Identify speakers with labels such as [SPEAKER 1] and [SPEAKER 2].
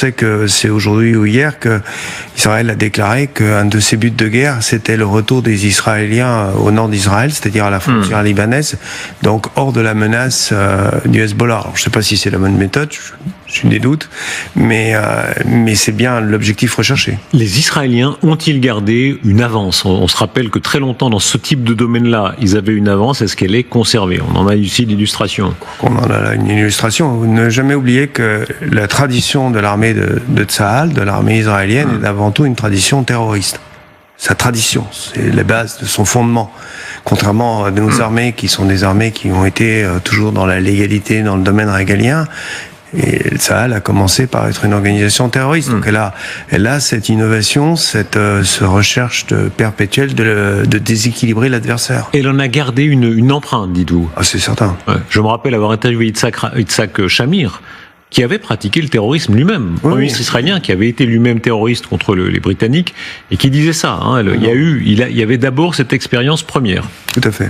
[SPEAKER 1] sais que c'est aujourd'hui ou hier que Israël a déclaré qu'un de ses buts de guerre, c'était le retour des Israéliens au nord d'Israël, c'est-à-dire à la frontière libanaise, donc hors de la menace du Hezbollah. Alors, je ne sais pas si c'est la bonne méthode, j'ai des doutes, mais c'est bien l'objectif recherché.
[SPEAKER 2] Les Israéliens ont-ils gardé une avance ? On se rappelle que très longtemps, dans ce type de domaine-là, ils avaient une avance. Est-ce qu'elle est conservée ? On en a ici l'illustration.
[SPEAKER 1] On en a là une illustration. Ne jamais oublier que la tradition de l'armée de Tsahal, de l'armée israélienne, est avant tout une tradition terroriste. Sa tradition, c'est la base de son fondement. Contrairement à nos armées, qui sont des armées qui ont été toujours dans la légalité, dans le domaine régalien, et Tsahal a commencé par être une organisation terroriste. Donc elle a cette innovation, cette recherche perpétuelle de déséquilibrer l'adversaire.
[SPEAKER 2] Elle en a gardé une empreinte, dites-vous.
[SPEAKER 1] Ah, c'est certain.
[SPEAKER 2] Ouais. Je me rappelle avoir interviewé Yitzhak Shamir, qui avait pratiqué le terrorisme lui-même, Premier ministre israélien, qui avait été lui-même terroriste contre les Britanniques, et qui disait ça. Il y avait d'abord cette expérience première.
[SPEAKER 1] Tout à fait.